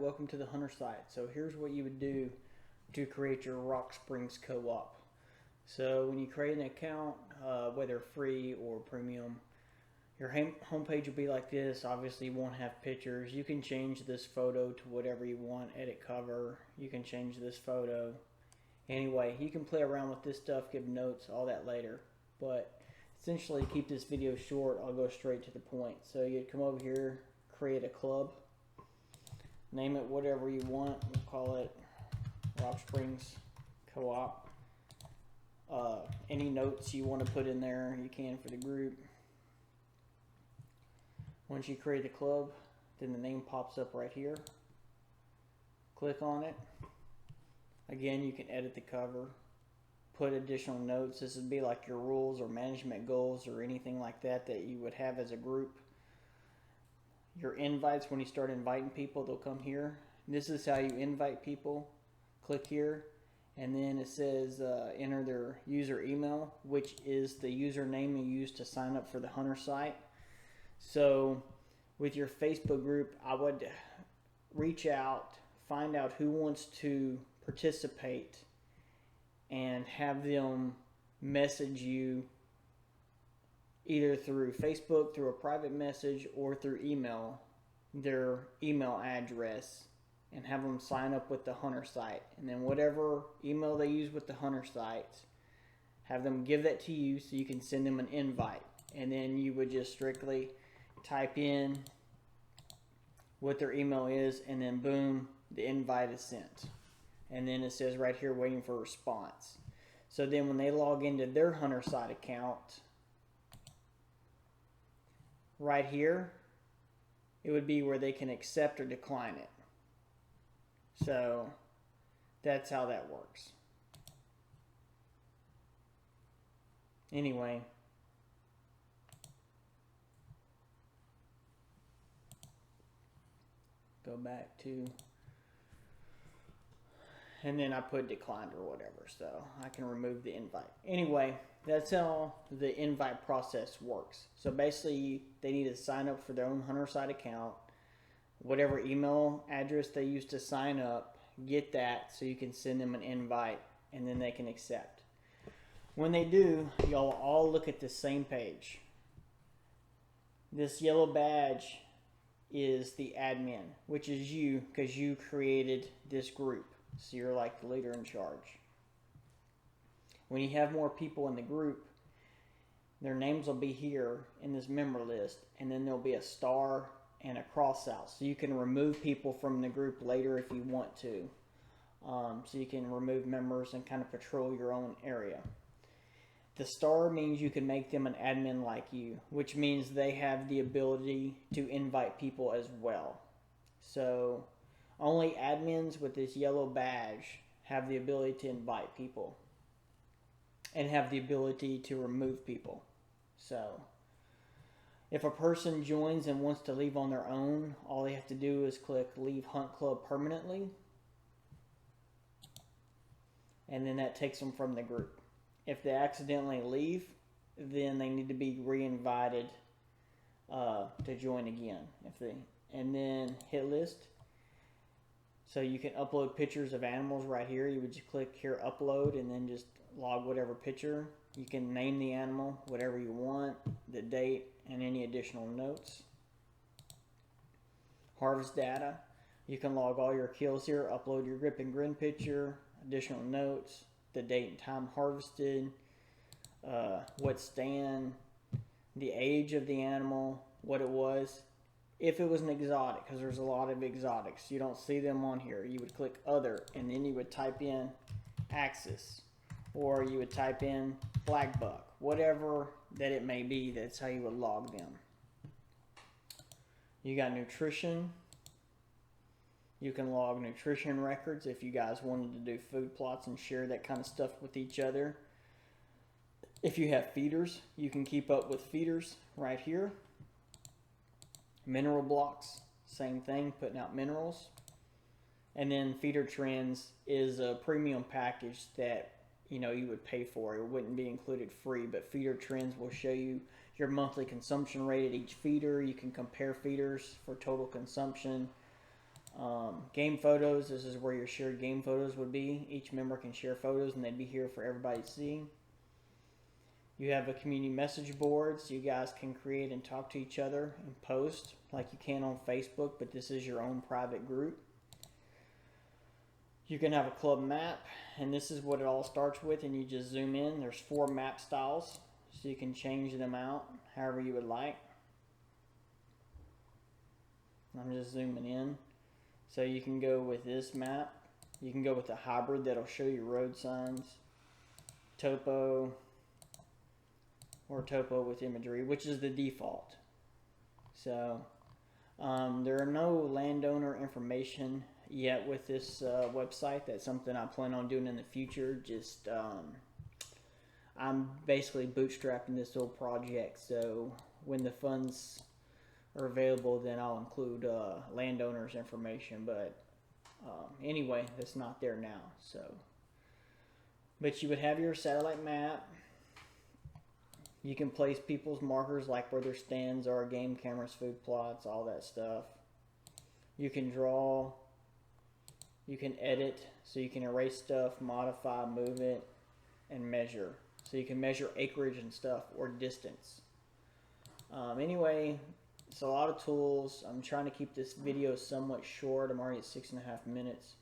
welcome to the Hunter site. So here's what you would do to create your Rocksprings co-op. So when you create an account, whether free or premium, your homepage will be like this. Obviously you won't have pictures. You can change this photo to whatever you want, edit cover. You can change this photo. Anyway, you can play around with this stuff, give notes, all that later. But essentially, to keep this video short, I'll go straight to the point. So you'd come over here, create a club. Name it whatever you want. We'll call it Rocksprings Co-op. Any notes you want to put in there, you can for the group. Once you create the club, then the name pops up right here. Click on it. Again, you can edit the cover, put additional notes. This would be like your rules or management goals or anything like that that you would have as a group. Your invites, when you start inviting people, they'll come here. This is how you invite people. Click here, and then it says enter their user email, which is the username you use to sign up for the Hunter site. So with your Facebook group, I would reach out, find out who wants to participate, and have them message you either through Facebook, through a private message, or through email, their email address, and have them sign up with the Hunter site. And then whatever email they use with the Hunter site, have them give that to you so you can send them an invite. And then you would just strictly type in what their email is, and then boom, the invite is sent. And then it says right here, waiting for a response. So then when they log into their Hunter site account, right here, it would be where they can accept or decline it. So that's how that works. Anyway, go back to, and then I put declined or whatever, so I can remove the invite. Anyway, that's how the invite process works. So basically, they need to sign up for their own Hunter site account, whatever email address they use to sign up, get that so you can send them an invite, and then they can accept. When they do, y'all all look at the same page. This yellow badge is the admin, which is you, because you created this group. So you're like the leader in charge. When you have more people in the group, their names will be here in this member list, and then there'll be a star and a cross out. So you can remove people from the group later if you want to. So you can remove members and kind of patrol your own area. The star means you can make them an admin like you, which means they have the ability to invite people as well. So only admins with this yellow badge have the ability to invite people and have the ability to remove people. So if a person joins and wants to leave on their own, all they have to do is click Leave Hunt Club Permanently, and then that takes them from the group. If they accidentally leave, then they need to be re-invited to join again. And then hit list. So you can upload pictures of animals right here. You would just click here, upload, and then just log whatever picture. You can name the animal, whatever you want, the date, and any additional notes. Harvest data. You can log all your kills here, upload your grip and grin picture, additional notes, the date and time harvested, what stand, the age of the animal, what it was. If it was an exotic, because there's a lot of exotics, you don't see them on here, you would click other, and then you would type in axis, or you would type in black buck, whatever that it may be. That's how you would log them. You got nutrition. You can log nutrition records if you guys wanted to do food plots and share that kind of stuff with each other. If you have feeders, you can keep up with feeders right here. Mineral blocks, same thing, putting out minerals. And then feeder trends is a premium package that you would pay for. It wouldn't be included free, but feeder trends will show you your monthly consumption rate at each feeder. You can compare feeders for total consumption. Game photos, this is where your shared game photos would be. Each member can share photos and they'd be here for everybody to see. You have a community message board, so you guys can create and talk to each other and post like you can on Facebook, but this is your own private group. You can have a club map, and this is what it all starts with, and you just zoom in. There's 4 map styles, so you can change them out however you would like. I'm just zooming in. So you can go with this map. You can go with the hybrid that'll show you road signs, topo, or topo with imagery, which is the default. So there are no landowner information yet with this website. That's something I plan on doing in the future. Just I'm basically bootstrapping this little project, so when the funds are available, then I'll include landowners information. But anyway, that's not there now. So, but you would have your satellite map. You can place people's markers like where their stands are, game cameras, food plots, all that stuff. You can draw, you can edit, so you can erase stuff, modify, move it, and measure. So you can measure acreage and stuff, or distance. Anyway, it's a lot of tools. I'm trying to keep this video somewhat short. I'm already at 6.5 minutes.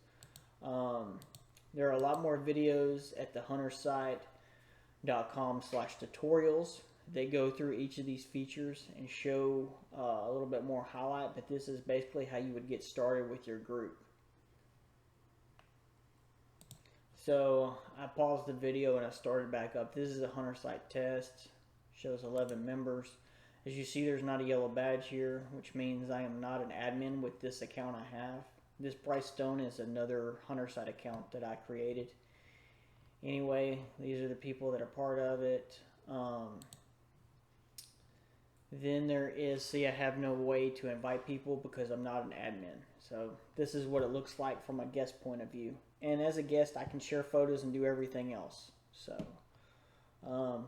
There are a lot more videos at the huntersite.com/tutorials. They go through each of these features and show a little bit more highlight, but this is basically how you would get started with your group. So I paused the video and I started back up. This is a hunter site test. Shows 11 members. As you see, there's not a yellow badge here, which means I am not an admin with this account I have. This Bryce Stone is another hunter site account that I created. Anyway, these are the people that are part of it. Then there is, see, I have no way to invite people because I'm not an admin. So this is what it looks like from a guest point of view. And as a guest, I can share photos and do everything else. So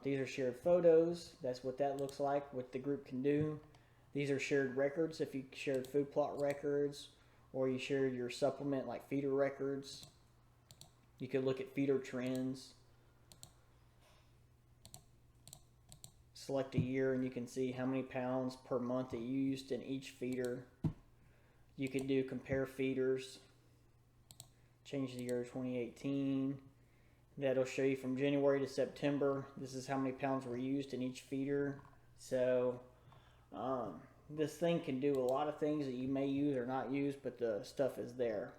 these are shared photos. That's what that looks like, what the group can do. These are shared records. If you shared food plot records or you shared your supplement like feeder records, you could look at feeder trends. Select a year and you can see how many pounds per month that you used in each feeder. You could do compare feeders. Change the year to 2018. That'll show you from January to September. This is how many pounds were used in each feeder. So this thing can do a lot of things that you may use or not use, but the stuff is there.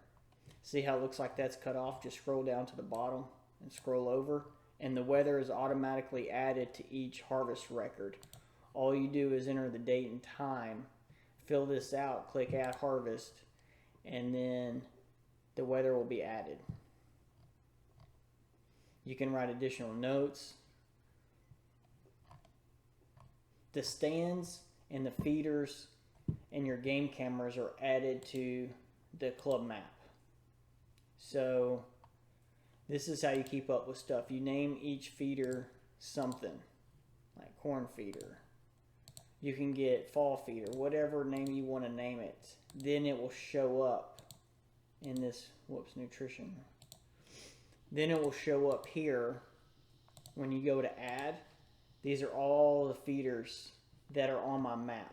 See how it looks like that's cut off? Just scroll down to the bottom and scroll over. And the weather is automatically added to each harvest record. All you do is enter the date and time, fill this out, click add harvest, and then the weather will be added. You can write additional notes. The stands and the feeders and your game cameras are added to the club map. So this is how you keep up with stuff. You name each feeder something, like corn feeder. You can get fall feeder, whatever name you want to name it. Then it will show up in this, nutrition. Then it will show up here when you go to add. These are all the feeders that are on my map.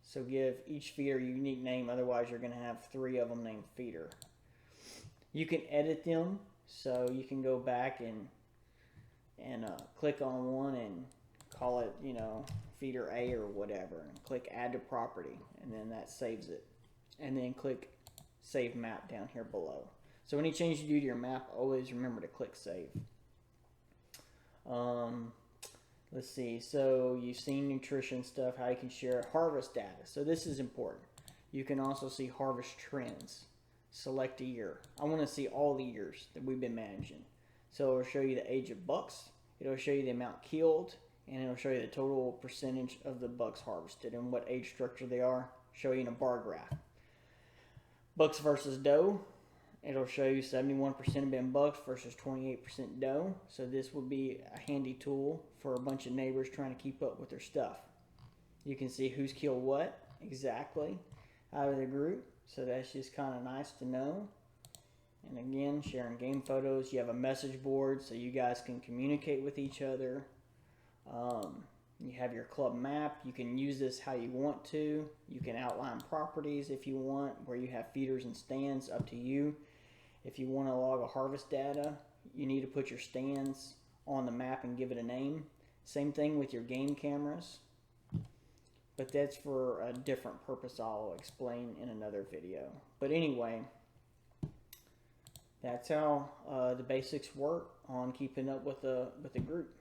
So give each feeder a unique name, otherwise you're going to have 3 of them named feeder. You can edit them. So you can go back and click on one and call it, feeder A or whatever, and click add to property, and then that saves it. And then click save map down here below. So any change you do to your map, always remember to click save. Let's see. So you've seen nutrition stuff, how you can share harvest data. So this is important. You can also see harvest trends. Select a year. I want to see all the years that we've been managing. So it'll show you the age of bucks. It'll show you the amount killed, and it'll show you the total percentage of the bucks harvested and what age structure they are. Show you in a bar graph. Bucks versus doe. It'll show you 71% have been bucks versus 28% doe. So this would be a handy tool for a bunch of neighbors trying to keep up with their stuff. You can see who's killed what exactly out of the group. So that's just kind of nice to know. And again, sharing game photos. You have a message board so you guys can communicate with each other. You have your club map. You can use this how you want to. You can outline properties if you want, where you have feeders and stands, up to you. If you want to log a harvest data, you need to put your stands on the map and give it a name. Same thing with your game cameras, but that's for a different purpose I'll explain in another video. But anyway, that's how the basics work on keeping up with the group.